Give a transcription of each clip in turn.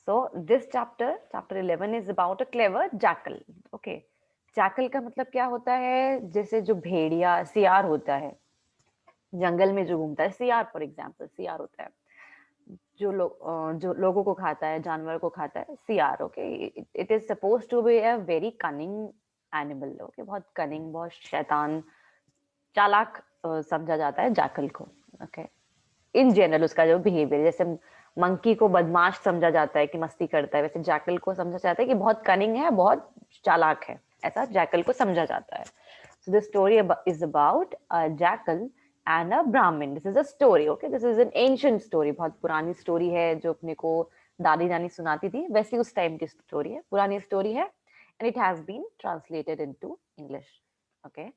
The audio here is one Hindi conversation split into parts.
So this chapter 11 is about a clever jackal. Okay, jackal का मतलब क्या होता है? जैसे जो भेड़िया सियार होता है, जंगल में जो घूमता है, सियार फॉर एग्जाम्पल, सियार होता है जो लोगों को खाता है, जानवर को खाता है, सियार. Okay, it is suppose to be a very cunning animal. Okay, बहुत कनिंग, बहुत शैतान, चालाक समझा जाता है जैकल को. ओके, इन जनरल उसका जो बिहेवियर, जैसे मंकी को बदमाश समझा जाता है कि मस्ती करता है, वैसे जैकल को समझा जाता है कि बहुत कनिंग है, बहुत चालाक है, ऐसा जैकल को समझा जाता है. So the story is about a jackal and a Brahmin. This is a story. Okay, this is an ancient story, बहुत पुरानी स्टोरी है जो अपने को दादी नानी सुनाती थी, वैसी उस टाइम की स्टोरी है, पुरानी स्टोरी है, and it has been translated into English. Okay.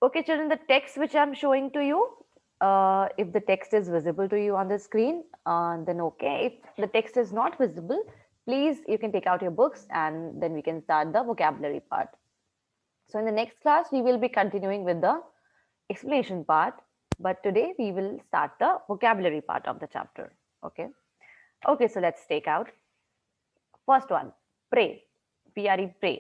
Okay, children, the text which I'm showing to you, if the text is visible to you on the screen, then okay. If the text is not visible, please, you can take out your books and then we can start the vocabulary part. So in the next class, we will be continuing with the explanation part, but today we will start the vocabulary part of the chapter. Okay. Okay, so let's take out. First one, pray. P-R-E, pray.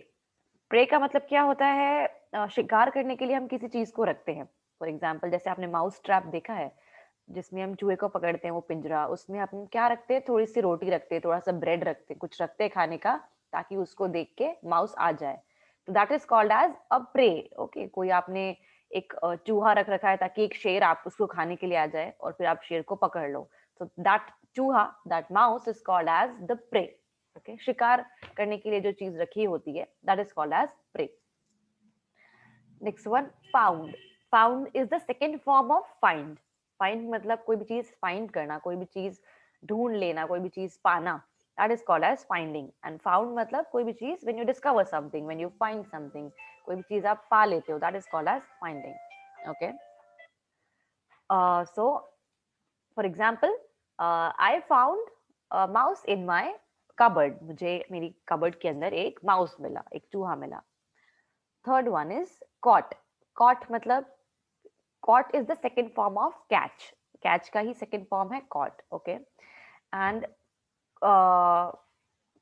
Prey का मतलब क्या होता है? शिकार करने के लिए हम किसी चीज को रखते हैं. फॉर एग्जाम्पल, जैसे आपने माउस ट्रैप देखा है, जिसमें हम चूहे को पकड़ते हैं, वो पिंजरा, उसमें हम क्या रखते हैं? थोड़ी सी रोटी रखते हैं, थोड़ा सा ब्रेड रखते हैं, कुछ रखते हैं खाने का, ताकि उसको देख के माउस आ जाए. तो that is called as a prey. Okay, कोई आपने एक चूहा रख रखा है ताकि एक शेर आप उसको खाने के लिए आ जाए और फिर आप शेर को पकड़ लो. तो दैट चूहा, that mouse is called as the prey. Okay, शिकार करने के लिए जो चीज रखी होती है, that is called as prey. Next one, found. Found is the second form of find. Find मतलब कोई भी चीज फाइंड करना, कोई भी चीज ढूंढ लेना, कोई भी चीज पाना, that is called as finding. And found मतलब कोई भी चीज, when you discover something, when you find something, कोई भी चीज आप पा लेते हो, that is called as finding. Okay. So for example, I found mouse in my cupboard. मुझे मेरी कबर्ड के अंदर एक माउस मिला, एक चूहा मिला. Third one is caught. Caught मतलब, caught is the second form of catch. Catch का ही सेकेंड फॉर्म है कॉट. ओके. एंड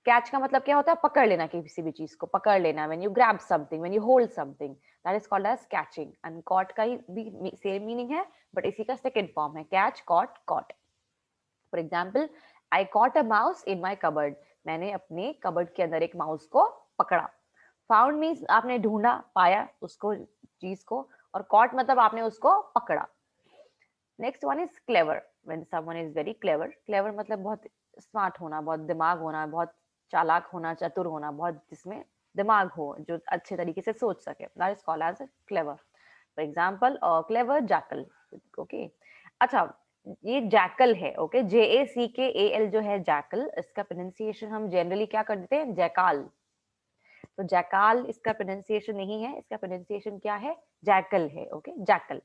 कैच का मतलब क्या होता है? पकड़ लेना, किसी भी चीज को पकड़ लेना. When you grab something, when you hold something, that is called as catching. And caught का ही भी सेम मीनिंग है, बट इसी का सेकेंड फॉर्म है catch, caught, caught. For example, I caught a mouse in my cupboard. मैंने अपने कबर्ड के अंदर एक माउस को पकड़ा. फाउंड मीन्स आपने ढूंढा, पाया उसको, चीज को, और कॉट मतलब आपने उसको पकड़ा. Next one is clever. When someone is very clever. Clever मतलब बहुत स्मार्ट होना, बहुत दिमाग होना, बहुत चालाक होना, चतुर होना, बहुत जिसमें दिमाग हो, जो अच्छे तरीके से सोच सके, that is called as clever. For example, clever jackal. Okay. अच्छा, ये जैकल है. ओके, JACKAL जो है जैकल, इसका प्रोनाउंसिएशन हम जनरली क्या कर देते हैं? जैकाल. तो जैकाल इसका प्रोनाउंसिएशन नहीं है, इसका प्रोनाउंसिएशन क्या है? जैकल है. Okay, jackal.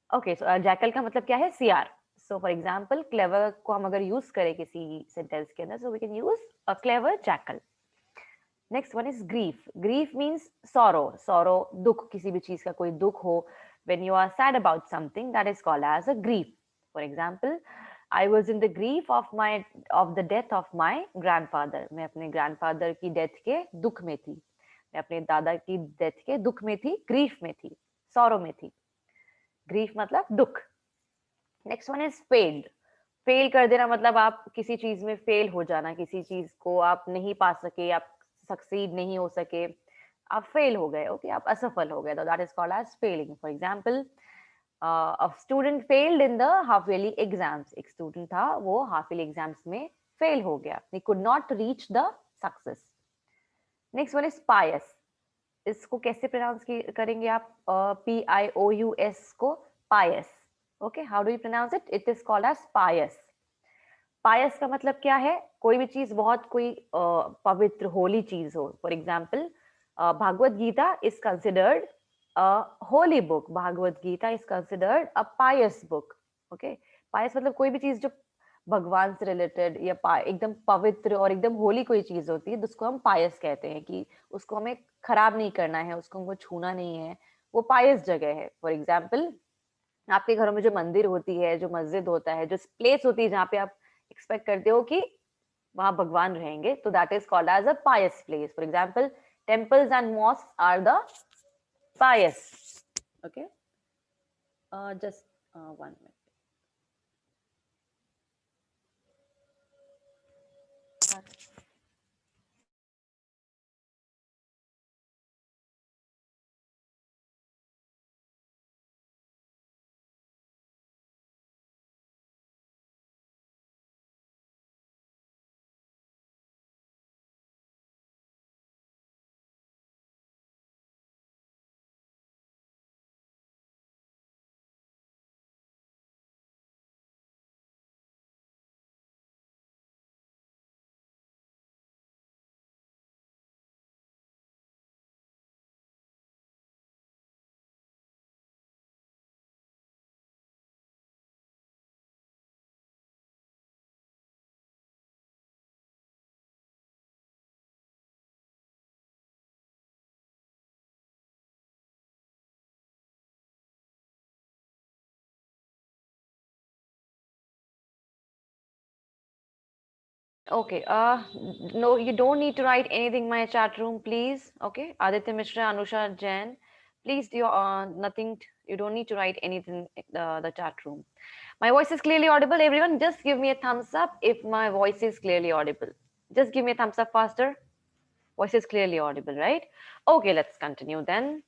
ओके, सो जैकल का मतलब क्या है? सियार. सो फॉर एग्जाम्पल, क्लेवर को हम अगर यूज करें किसी सेंटेंस के अंदर, so we can use a clever jackal. Next one is grief. Grief means sorrow. Sorrow, दुख, किसी भी चीज का कोई दुख हो. When you are sad about something, that is called as a grief. For example, I was in the grief of the death of my grandfather. मैं अपने ग्रैंडफादर की डेथ के दुख में थी. मैं अपने दादा की डेथ के दुख में थी, ग्रीफ में थी, सॉरो में थी. ग्रीफ मतलब दुख. Next one is failed. Fail कर देना मतलब आप किसी चीज में फेल हो जाना, किसी चीज को आप नहीं पा सके, आप सक्सीड नहीं हो सके, आप फेल हो गए. ओके, आप असफल हो गए, तो that is called as failing. For example, a student failed in the half yearly exams. एक स्टूडेंट था, वो हाफ ईयरली एग्जाम्स में फेल हो गया, he could not reach the success. Next one is pious. इसको कैसे प्रोनाउंस करेंगे आप? PIOUS को pious. Okay, how do you pronounce it? It is called as pious. Pious का मतलब क्या है? कोई भी चीज बहुत कोई पवित्र, होली चीज हो. For example, Bhagavad Gita is considered a holy book. Bhagavad Gita is considered a pious book. Okay, pious मतलब कोई भी चीज जो भगवान से रिलेटेड या एकदम पवित्र और एकदम होली कोई चीज होती है, जिसको हम पायस कहते हैं, कि उसको हमें खराब नहीं करना है, उसको हमको छूना नहीं है, वो पायस जगह है. फॉर एग्जाम्पल, आपके घरों में जो मंदिर होती है, जो मस्जिद होता है, जो प्लेस होती है जहाँ पे आप एक्सपेक्ट करते हो कि वहां भगवान रहेंगे, तो that is called as a pious place. For example, temples and mosques are the pious. Okay, just 1 minute. Okay, no, you don't need to write anything in my chat room, please. Okay, Aditya Mishra, Anusha Jain, please do nothing. You don't need to write anything in the chat room. My voice is clearly audible. Everyone, just give me a thumbs up if my voice is clearly audible. Just give me a thumbs up faster. Voice is clearly audible, right? Okay, let's continue then.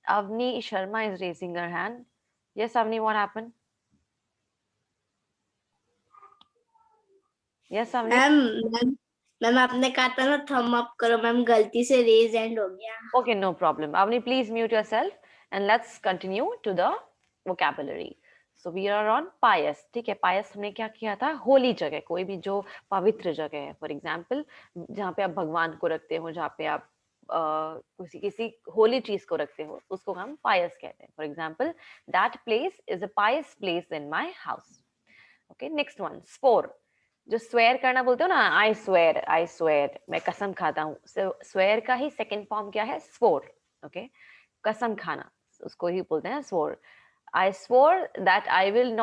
Avni Sharma is raising her hand. Yes, Avni, what happened? Yes, Avni. Ma'am ma'am आपने कहा था ना थम अप करो, मैम गलती से रेज एंड हो गया. Okay, no problem. Avni, please mute yourself and let's continue to the vocabulary. So we are on pious. ठीक है, pious हमने क्या किया था? होली जगह, कोई भी जो पवित्र जगह है. For example, जहाँ पे आप भगवान को रखते हो, जहाँ पे आप किसी किसी होली चीज को रखते हो, उसको हम pious कहते हैं. For example, that place is a pious place in my house. Okay, next one, swear. जो स्वेयर करना बोलते हो ना, आई स्वेयर, मैं कसम खाता हूँ. स्वेयर का ही सेकंड फॉर्म क्या है? स्वोर. ओके, कसम खाना, उसको ही बोलते हैं swore. I swore that I will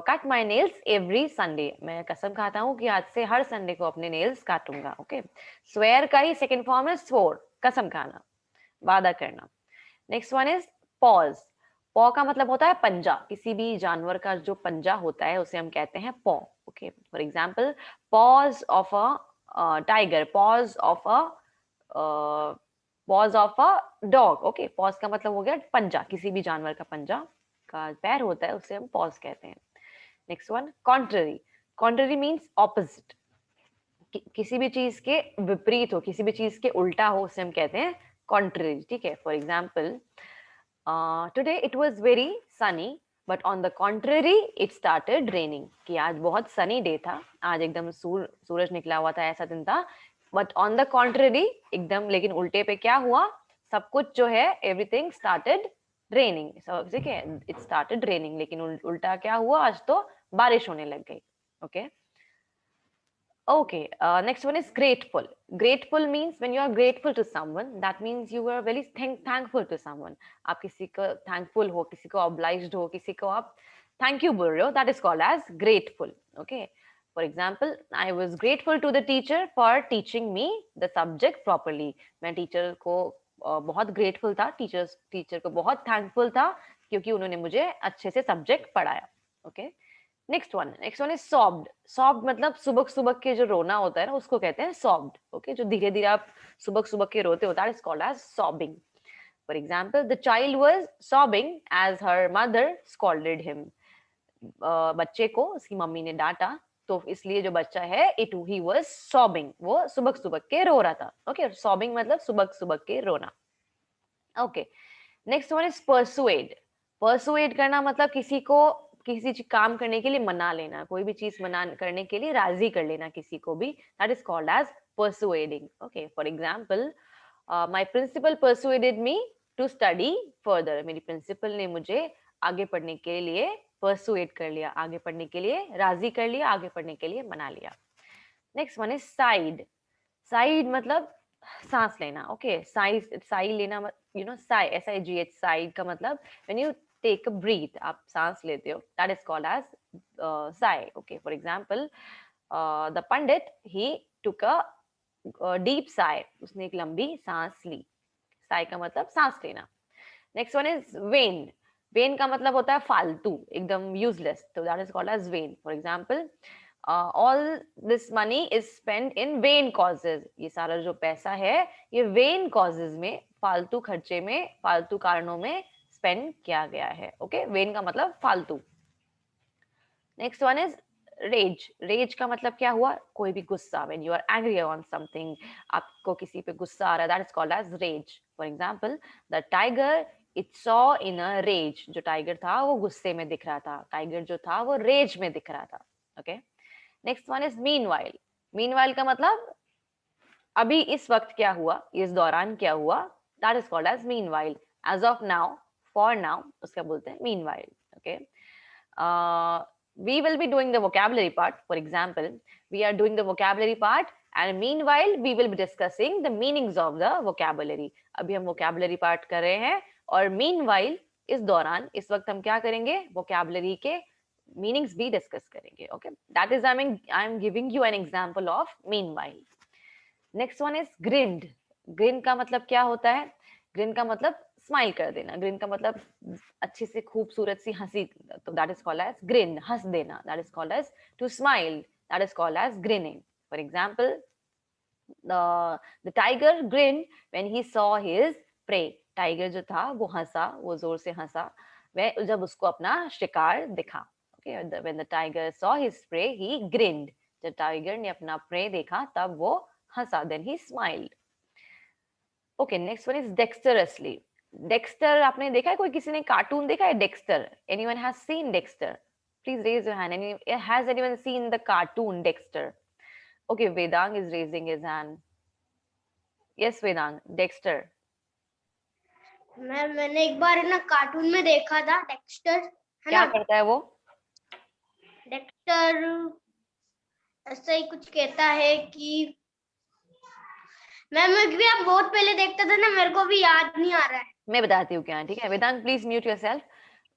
cut my nails every Sunday. मैं कसम खाता हूँ कि आज से हर संडे को अपने नेल्स काटूंगा. ओके, स्वेयर का ही सेकंड फॉर्म है स्वोर, कसम खाना, वादा करना. Next one is pause. पॉ का मतलब होता है पंजा. किसी भी जानवर का जो पंजा होता है उसे हम कहते हैं पॉ. Okay, for example, pause of a tiger, pause of a dog. Okay, pause का मतलब हो गया पंजा. किसी भी जानवर का पंजा का पैर होता है उसे हम पॉज कहते हैं. Next one, contrary. Contrary means opposite. किसी भी चीज के विपरीत हो, किसी भी चीज के उल्टा हो, उसे हम कहते हैं कॉन्ट्ररी. ठीक है, for example, today it was very Sunny but on the contrary it started raining. कि आज बहुत सनी डे था, आज एकदम सूरज निकला हुआ था, ऐसा दिन था. बट ऑन द कॉन्ट्ररी, एकदम लेकिन उल्टे पे क्या हुआ? सब कुछ जो है, एवरीथिंग स्टार्टेड रेनिंग. ठीक है, इट स्टार्टेड रेनिंग, लेकिन उल्टा क्या हुआ? आज तो बारिश होने लग गई. Okay. Okay, next one is grateful. Grateful means when you are grateful to someone, that means you are very thankful to someone. आप किसी को thankful हो, किसी को obliged हो, किसी को आप thank you बोल रहे हो, that is called as grateful. Okay. For example, I was grateful to the teacher for teaching me the subject properly. मैं teacher को बहुत grateful था, teacher को बहुत thankful था क्योंकि उन्होंने मुझे अच्छे से subject पढ़ाया. Okay. Next one is sobbed. Sobbed मतलब सुबह सुबह के जो रोना होता है ना, उसको कहते हैं सॉब्ड. ओके, जो धीरे धीरे आप सुबह सुबह के रोते होता है, is called as sobbing. For example, the child was sobbing as her mother scolded him. बच्चे को उसकी मम्मी ने डांटा, तो इसलिए जो बच्चा है, इट ही वाज सॉबिंग, वो सुबह सुबह के रो रहा था. ओके, सॉबिंग मतलब सुबह सुबह के रोना. Okay, next one is persuade. Persuade करना मतलब किसी को किसी चीज काम करने के लिए मना लेना, कोई भी चीज मना करने के लिए राजी कर लेना किसी को भी, that is called as persuading. Okay, for example, my principal persuaded me to study further. मेरी प्रिंसिपल ने मुझे आगे पढ़ने के लिए परसुएड कर लिया, आगे पढ़ने के लिए राजी कर लिया, आगे पढ़ने के लिए मना लिया. Next one is sigh. Sigh मतलब सांस लेना. ओके, साई लेना, you know, sigh, SIGH, sigh का मतलब when you take a breath, आप सांस लेते हो, that is called as sigh. Okay, for example, the pandit, he took a deep sigh, उसने एक लंबी सांस ली. sigh का मतलब सांस लेना. Next one is vain. Vain का मतलब होता है फालतू, एकदम यूजलेस, तो that is called as vain. For example, all this money is spend in vain causes, ये सारा जो पैसा है ये वेन कॉजेज में, फालतू खर्चे में, फालतू कारणों में स्पेंड किया गया है. ओके, वेन का मतलब फालतू. Next one is rage. Rage का मतलब क्या हुआ, कोई भी गुस्सा, when you are angry on something, आपको किसी पे गुस्सा आ रहा है, that is called as rage. For example, the tiger it saw in a rage, जो टाइगर था वो गुस्से में दिख रहा था, टाइगर जो था वो रेज में दिख रहा था. Okay. Next one is meanwhile. Meanwhile का मतलब अभी इस वक्त क्या हुआ, इस दौरान क्या हुआ, that is called as meanwhile. As of now, for now, उसका बोलते हैं meanwhile. Okay. We will be doing the vocabulary part. For example, we are doing the vocabulary part, and meanwhile we will be discussing the meanings of the vocabulary. अभी हम vocabulary part कर रहे हैं, और meanwhile इस दौरान, इस वक्त हम क्या करेंगे, vocabulary के meanings भी discuss करेंगे. Okay, that is, I am giving you an example of meanwhile. Next one is grind. Green का मतलब क्या होता है, ग्रिन का मतलब स्माइल कर देना, ग्रिन का मतलब अच्छी से खूबसूरत सी हंसी, तो that is called as grin, हंस देना, that is called as to smile, that is called as grinning. For example, the tiger grin when he saw his prey. Tiger जो था वो हंसा, वो जोर से हंसा वह जब उसको अपना शिकार दिखा. Okay, when the tiger saw his prey he grinned. जब टाइगर ने अपना प्रे देखा तब वो हंसा, then he smiled. Okay, next one is dexterously. Dexter आपने देखा है, कोई किसी ने कार्टून देखा है Dexter? Anyone has seen Dexter? Please raise your hand. Has anyone seen the cartoon Dexter? Okay, Vedang is raising his hand. Yes Vedang, Dexter. मैंने एक बार ना कार्टून में देखा था डेक्स्टर, है क्या ना. करता है वो? डेक्स्टर ऐसा ही कुछ कहता है कि मैं भी आप बहुत पहले देखता था ना, मेरे को भी याद नहीं आ रहा है. मैं बताती हूँ क्या है, ठीक है. Vedang please mute yourself.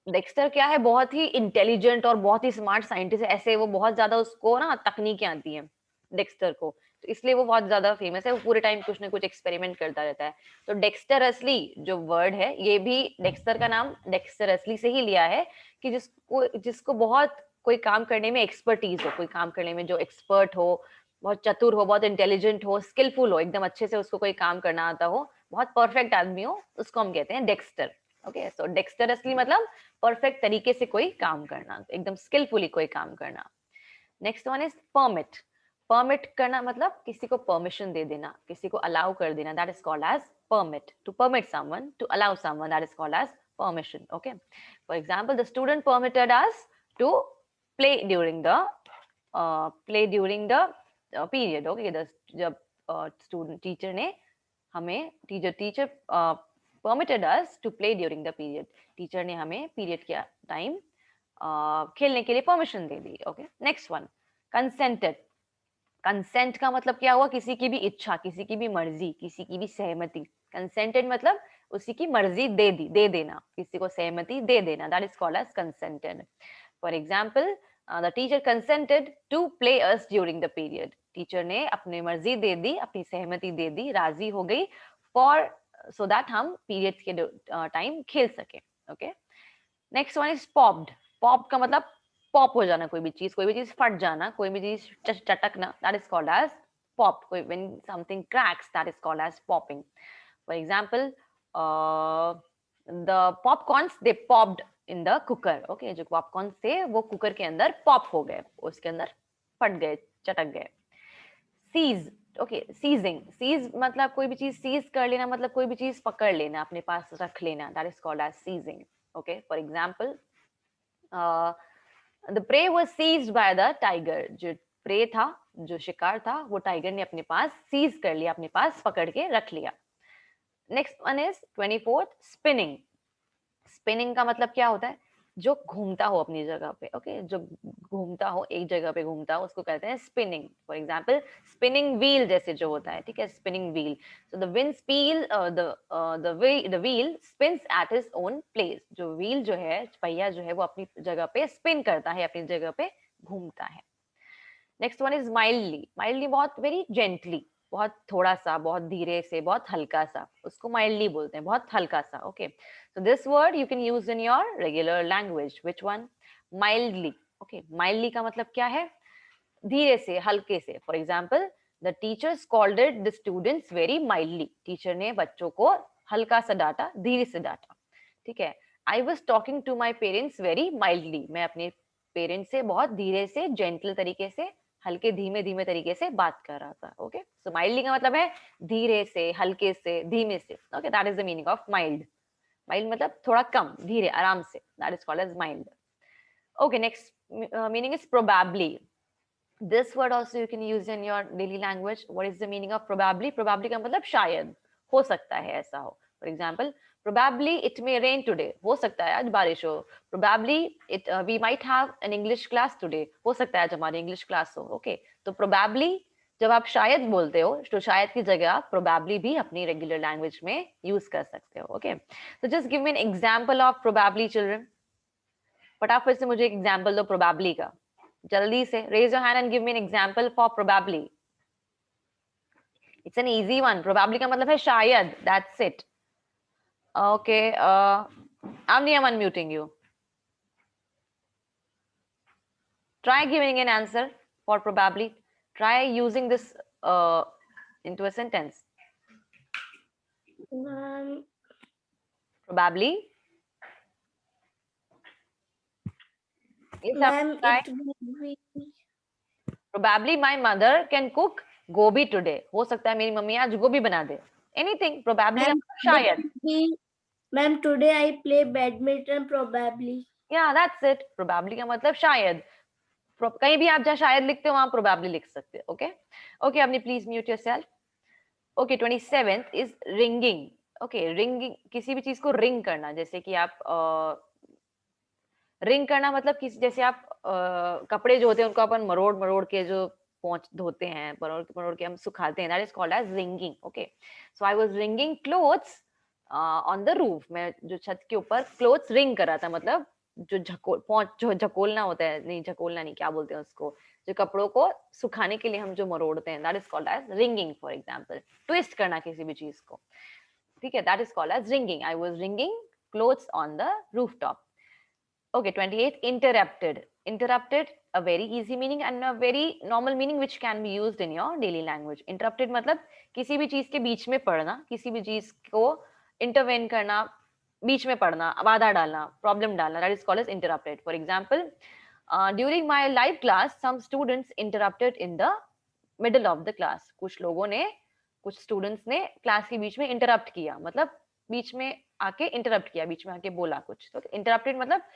Dexter क्या है, बहुत ही इंटेलिजेंट और बहुत ही स्मार्ट साइंटिस्ट है, ऐसे वो बहुत ज्यादा, उसको ना तकनीकें आती हैं डेक्स्टर को, तो इसलिए वो बहुत ज्यादा फेमस है. वो पूरे टाइम कुछ ना कुछ एक्सपेरिमेंट करता रहता है. तो डेक्स्टर असली जो वर्ड है, ये भी डेक्स्टर का नाम डेक्स्टर असली से ही लिया है, कि जिसको बहुत कोई काम करने में एक्सपर्टीज हो, कोई काम करने में जो एक्सपर्ट हो, बहुत चतुर हो, बहुत इंटेलिजेंट हो, स्किलफुल हो, एकदम अच्छे से उसको कोई काम करना आता हो, बहुत परफेक्ट आदमी हो, उसको हम कहते हैं डेक्स्टर. ओके, सो डेक्स्टरसली मतलब परफेक्ट तरीके से कोई काम करना, एकदम स्किलफुली कोई काम करना. Next one is permit. Permit करना मतलब किसी को परमिशन दे देना, किसी को अलाउ कर देना, that is called as permit. To permit someone, to allow someone, that is called as permission. Okay, for example, the student permitted us to play during the period. Okay, जब स्टूडेंट टीचर ने हमें teacher permitted us to play during the period. Teacher ने हमें पीरियड का टाइम खेलने के लिए परमिशन दे दी. Okay, next one, consented. Consent का मतलब क्या हुआ, किसी की भी इच्छा, किसी की भी मर्जी, किसी की भी सहमति. कंसेंटेड मतलब उसी की मर्जी दे देना, किसी को सहमति दे देना, that is called as consented. For example, the teacher consented to play us during the period. Teacher ने अपनी मर्जी दे दी, अपनी सहमति दे दी, राजी हो गई, फॉर सो दैट हम पीरियड के टाइम खेल सके. Okay, next one is popped. Pop का मतलब पॉप हो जाना, कोई भी चीज फट जाना, कोई भी चीज चटकना, that is called as pop. कोई when something cracks, that is called as popping. For example, the popcorns they popped in the cooker. Okay, जो पॉपकॉर्न थे वो कुकर के अंदर पॉप हो गए, उसके अंदर फट गए, चटक गए. सीज. Okay, seizing. सीज मतलब कोई भी चीज सीज कर लेना, मतलब कोई भी चीज पकड़ लेना, अपने पास रख लेना, that is called as seizing. Okay, for example, the prey was seized by the tiger. जो प्रे था, जो शिकार था, वो टाइगर ने अपने पास सीज कर लिया, अपने पास पकड़ के रख लिया. Next one is 24th, spinning. Spinning का मतलब क्या होता है, जो घूमता हो अपनी जगह पे, ओके, जो घूमता हो, एक जगह पे घूमता हो, उसको कहते हैं spinning. For example spinning wheel जैसे जो होता है, ठीक है, spinning wheel. So the wind spill the wheel spins at his own place. जो व्हील जो है, पहिया जो है, वो अपनी जगह पे स्पिन करता है, अपनी जगह पे घूमता है. Next one is mildly. Mildly बहुत वेरी जेंटली, बहुत थोड़ा सा, बहुत धीरे से, बहुत हल्का सा, उसको माइल्डली बोलते हैं, बहुत हल्का सा. Okay, so this word you can use in your regular language. Which one? Mildly. Okay, mildly का मतलब क्या है? धीरे से, हल्के से. For example the teacher scolded the students very mildly. Teacher ने बच्चों को हल्का सा डांटा, धीरे से डांटा. ठीक है. I was talking to my parents very mildly. मैं अपने पेरेंट्स से बहुत धीरे से, जेंटल तरीके से, हल्के धीमे धीमे तरीके से बात कर रहा था. ओके, सो माइल्डली का मतलब है धीरे से, हल्के से, धीमे से. Okay, that is the meaning of mild. Mild मतलब थोड़ा कम, धीरे, आराम से. That is called as mild. Okay, next meaning is probably. This word also you can use in your daily language. What is the meaning of probably? Probably का मतलब शायद, हो सकता है ऐसा हो. For example, probably it may rain today. हो सकता है आज बारिश हो. Probably we might have an English class today. हो सकता है आज हमारी English class हो. Okay, तो probably जब आप शायद बोलते हो, तो शायद की जगह आप probably भी अपनी regular language में use कर सकते हो. Okay, so just give me an example of probably, children. फटाफट से मुझे एक example दो probably का. जल्दी से raise your hand and give me an example for probably. It's an easy one. Probably का मतलब है शायद. That's it. Okay. Avni, I'm unmuting you. Try giving an answer for probably. Try using this into a sentence. Probably. Yes, Ma'am, try. it will be. Probably my mother can cook gobi today. हो सकता है मेरी मम्मी आज गोभी बना दे. Anything. Probably का Ma'am, मतलब शायद. ma'am, today I play badminton probably. Yeah, that's it. Probably का मतलब शायद. कहीं भी आप जहाँ शायद लिखते हो वहां प्रोबेबली लिख सकते हो. ओके ओके, आपने please mute yourself. Okay, 27th is ringing. Okay, ringing, किसी भी चीज को रिंग करना. जैसे कि आप रिंग करना मतलब किसी, जैसे आप कपड़े जो होते हैं उनको अपन मरोड़ मरोड़ के जो पोंछ धोते हैं, मरोड़ मरोड़ के हम सुखाते हैं. That is called as wringing. Okay, so I was wringing clothes on the roof. मैं जो छत के ऊपर क्लोथ्स रिंग कर रहा था, मतलब जो जो झकोलना होता है, नहीं झकोलना नहीं, क्या बोलते हैं उसको, जो कपड़ों को सुखाने के लिए हम जो मरोड़ते हैं, that is called as wringing. For example twist करना किसी भी चीज को, ठीक है, that is called as wringing. I was wringing clothes on the roof top. Okay, 28th, interrupted. Interrupted, a very easy meaning and a very normal meaning which can be used in your daily language. Interrupted मतलब किसी भी चीज के बीच में पढ़ना, किसी भी चीज को intervene करना, बीच में पढ़ना, बाधा डालना, problem डालना. That is called as interrupted. For example, during my live class, some students interrupted in the middle of the class. कुछ लोगों ने, कुछ students ने क्लास के बीच में interrupt किया, मतलब बीच में आके interrupt किया, बीच में आके बोला कुछ. तो interrupted मतलब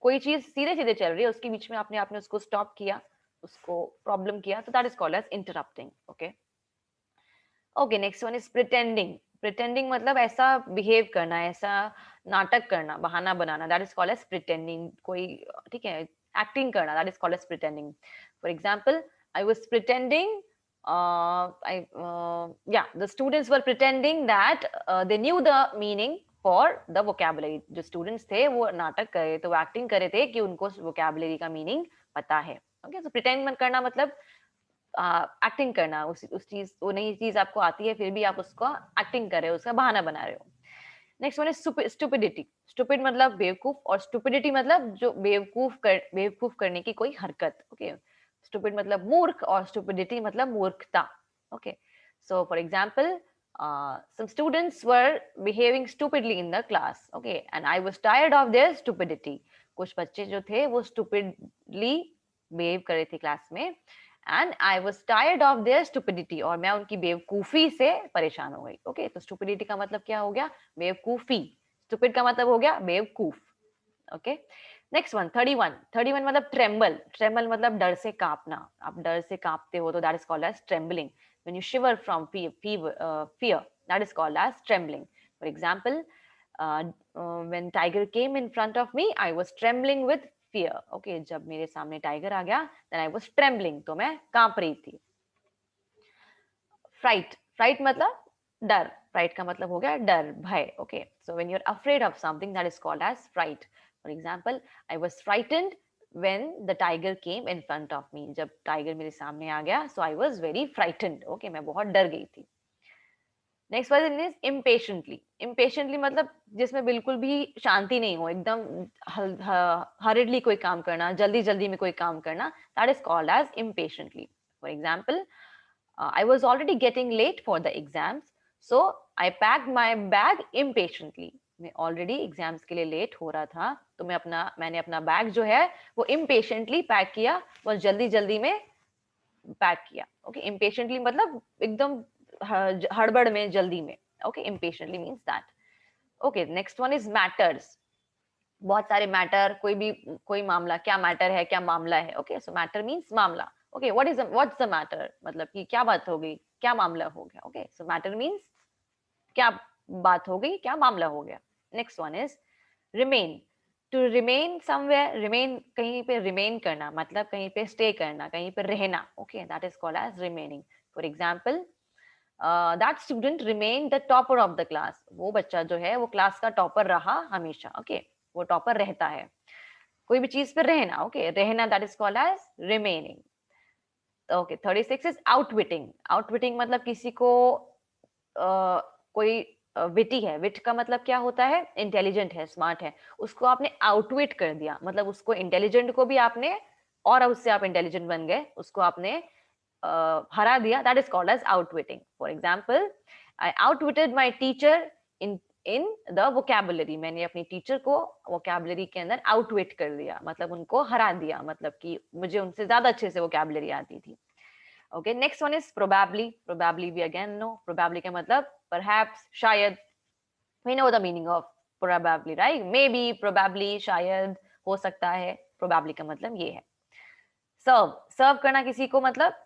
कोई चीज सीधे सीधे चल रही है, उसके बीच में आपने उसको स्टॉप किया, उसको प्रॉब्लम किया, तो that is called as interrupting. Okay okay, next one is pretending. Pretending मतलब ऐसा बिहेव करना, ऐसा नाटक करना, बहाना बनाना. That is called as pretending. कोई, ठीक है, एक्टिंग करना, that is called as pretending. For example, I was pretending, the students were pretending that they knew the meaning for the vocabulary. जो स्टूडेंट्स थे वो नाटक करे, तो वो एक्टिंग करे थे कि उनको वोकेबुलरी का मीनिंग पता है. ओके, सो प्रिटेंड करना मतलब एक्टिंग करना. उस चीज, वो नई चीज आपको आती है, फिर भी आप उसको एक्टिंग कर रहे हो, उसका बहाना बना रहे हो. Next one is stupidity. Stupid मतलब बेवकूफ, और स्टुपिडिटी मतलब जो बेवकूफ करने की कोई हरकत. ओके, स्टुपिड मतलब मूर्ख, और स्टुपिडिटी मतलब मूर्खता. Okay, so for example, some students were behaving stupidly in the class. Okay, and I was tired of their stupidity. कुछ बच्चे जो थे वो stupidly behave कर रहे थे क्लास में, and I was tired of their stupidity. और मैं उनकी बेवकूफी से परेशान हो गई. Okay, तो stupidity का मतलब क्या हो गया? बेवकूफी. Stupid का मतलब हो गया बेवकूफ. Okay, next one 31. 31 मतलब ट्रेम्बल. ट्रेम्बल मतलब डर से कांपना. आप डर से कांपते हो तो that is called as trembling. when you shiver from fear, that is called as trembling. For example, when tiger came in front of me I was trembling with fear. Okay, जब मेरे सामने टाइगर आ गया then I was trembling, तो मैं कांप रही थी. फ्राइट, फ्राइट मतलब डर, फ्राइट का मतलब हो गया डर, भय. Okay, so when you are afraid of something that is called as fright. For example, I was frightened when the tiger came in front of me. जब टाइगर मेरे सामने आ गया so I was very frightened. Okay, मैं बहुत डर गई थी. Next word is impatiently. Impatiently मतलब जिसमें बिल्कुल भी शांति नहीं हो, एकदम हरिडली कोई काम करना, जल्दी जल्दी में कोई काम करना, that is called as impatiently. For example, I was already getting late for the exams, so I packed my bag impatiently. मैं already exams के लिए late हो रहा था, तो मैंने अपना बैग जो है वो impatiently पैक किया, बहुत जल्दी जल्दी में पैक किया. ओके, impatiently मतलब एकदम हड़बड़ में, जल्दी में. Okay, impatiently means that. Okay, next one is matters. बहुत सारे मैटर, कोई मामला, क्या मैटर है, क्या मामला है. ओके, सो मैटर मीन्स मामला. ओके, व्हाट्स द मैटर मतलब कि क्या बात हो गई, क्या मामला हो गया. ओके, सो मैटर मीन्स क्या बात हो गई, क्या मामला हो गया. Next one is remain. To remain somewhere, remain कहीं पे रिमेन करना मतलब कहीं पे स्टे करना, कहीं पे रहना. Okay, that is called as remaining. For example, that student remain the topper of the class. वो बच्चा जो है वो क्लास का टॉपर रहा हमेशा. ओके, वो टॉपर रहता है, कोई भी चीज पे रहना. ओके, रहना that is called as remaining. Okay, 36 is outwitting. Outwitting मतलब किसी को कोई विटी है. विट का मतलब क्या होता है, इंटेलिजेंट है, स्मार्ट है, उसको आपने आउटविट कर दिया, मतलब उसको इंटेलिजेंट को भी आपने और उससे आप इंटेलिजेंट बन गए, उसको आपने हरा दिया. That is called as outwitting. For example, I outwitted my teacher in the vocabulary. मैंने अपनी टीचर को वोकैबुलरी के अंदर आउटविट कर दिया, मतलब उनको हरा दिया, मतलब कि मुझे उनसे ज्यादा अच्छे से वोकैबुलरी आती थी. Okay, next one is probably. Probably भी अगेन नो. प्रोबेबली का मतलब परहैप्स, शायद. We know the meaning of probably, right? Maybe, probably, शायद, हो सकता है. प्रोबेबली का मतलब ये है. सर्व. सर्व करना किसी को मतलब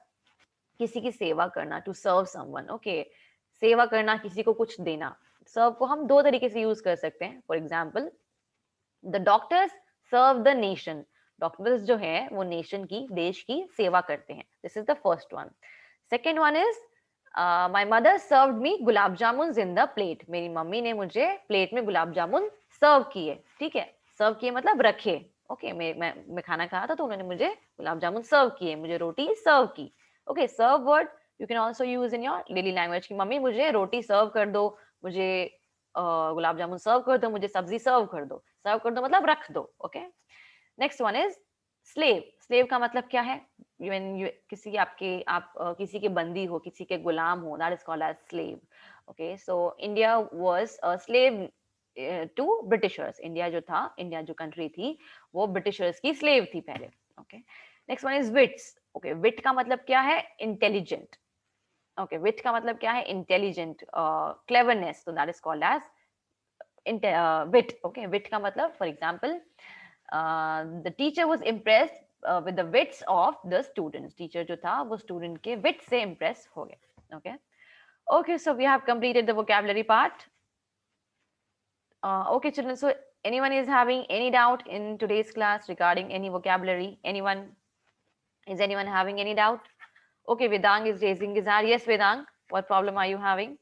किसी की सेवा करना, टू सर्व समवन. ओके, सेवा करना, किसी को कुछ देना. सर्व को हम दो तरीके से यूज कर सकते हैं. For example, the doctors serve the nation. Doctors जो है वो नेशन की, देश की सेवा करते हैं. This is the first one. Second one is my mother serve me gulab jamun in the plate. मेरी मम्मी ने मुझे प्लेट में गुलाब जामुन सर्व किए. ठीक है, सर्व किए मतलब रखे. ओके, मैं खाना खाया था तो उन्होंने मुझे गुलाब जामुन सर्व किए, मुझे रोटी सर्व की. Okay, serve word you can also use in your daily language की मम्मी मुझे रोटी सर्व कर दो, मुझे गुलाब जामुन सर्व कर दो, मुझे सब्जी सर्व कर दो. सर्व कर दो मतलब रख दो. Okay, next one is slave. Slave का मतलब क्या है, किसी किसी के बंदी हो, किसी के गुलाम हो, that is called as slave. Okay, so India was a slave to Britishers. India जो कंट्री थी वो ब्रिटिशर्स की स्लेव थी पहले. Okay, next one is wits. Okay, wit का मतलब क्या है, इंटेलिजेंट. ओके, विट का मतलब क्या है, इंटेलिजेंट, क्लेवरनेस, तो that is called as wit. Okay, wit का मतलब, for example, the teacher was impressed with the wits of the students. Teacher जो था वो स्टूडेंट के विट से इम्प्रेस हो गए. Okay, okay, so we have completed the vocabulary part. Okay, children, so anyone is having any doubt in today's class regarding any vocabulary? Is anyone having any doubt? Okay, Vedang is raising his hand. Yes, Vedang, what problem are you having?